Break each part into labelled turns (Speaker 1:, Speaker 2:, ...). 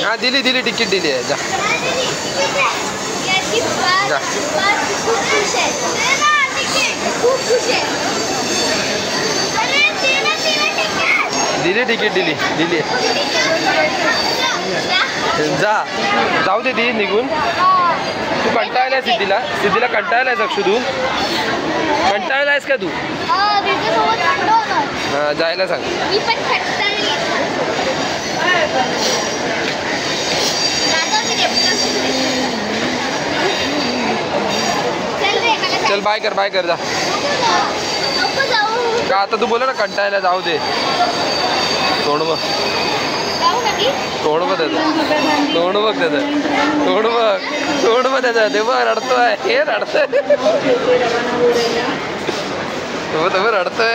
Speaker 1: हाँ दिली दिली तिकीट दिली आहे जा जा दिली तिकीट दिली दिली जा जाऊ दे ती निघून तू कंटाळलाय सिद्धीला सिद्धीला कंटाळलाय अक्षु तू कंटाळलायस का तू हां जायला सांग चल बाय कर जा का आता तू बोला ना कंटाळला जाऊ दे तोंड बघ त्याचं तोंड बघ त्याचं ते बघ रडतोय हे रडतोय तो रडतोय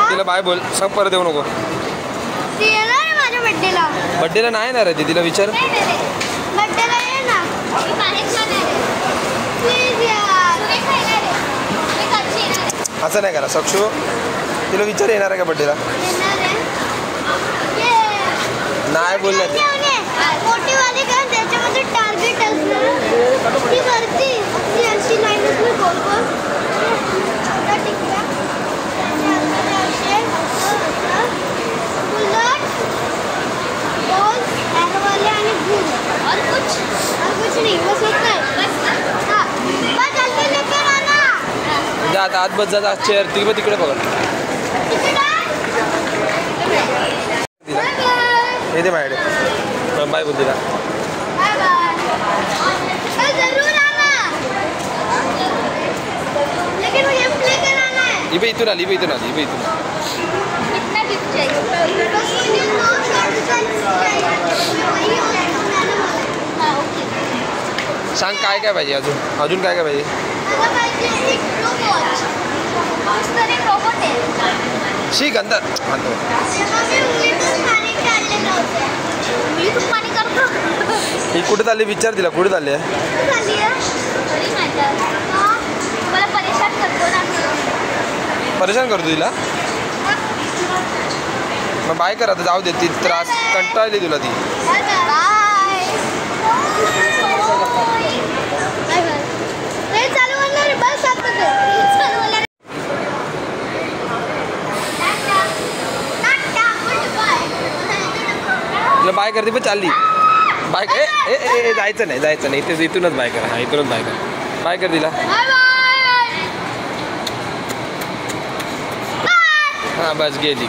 Speaker 1: तिला बाय बोल सब परत येऊ नको
Speaker 2: माझ्या बड्डेला
Speaker 1: बड्डेला नाही येणार आहे तिला विचार
Speaker 2: बड्डेला ये ना
Speaker 1: असं नाही करा सक्षू तिला विचार येणार आहे का बड्डेला नाही बोलण्यात
Speaker 2: मोठीवाली का त्याच्यामध्ये टार्गेट असणार ती करती ती अशी लाईनच मी गोल गोल छोटा टिकला बुलेट बॉल एरो वाले आणि भूल और कुछ नहीं बस इतना बस हां बस जल्दी लेकर आना
Speaker 1: जा आता आत बस जा चेअर ती बघ तिकडे पकड हे दे माझ्याकडे बाय बोल तिला इथून आली सांग काय काय पाहिजे अजून काय काय पाहिजे शिक अंदर ही कुठे चालली विचार तिला कुठे चालली परेशान करतो तिला मग बाय कर आता जाऊ दे ती त्रास कंटाळली तुला ती तुला बाय करते पण चालली बाय ए जायचं नाही इथे इथूनच बाय करा हा इथूनच बाय कर तिला हां बस गेली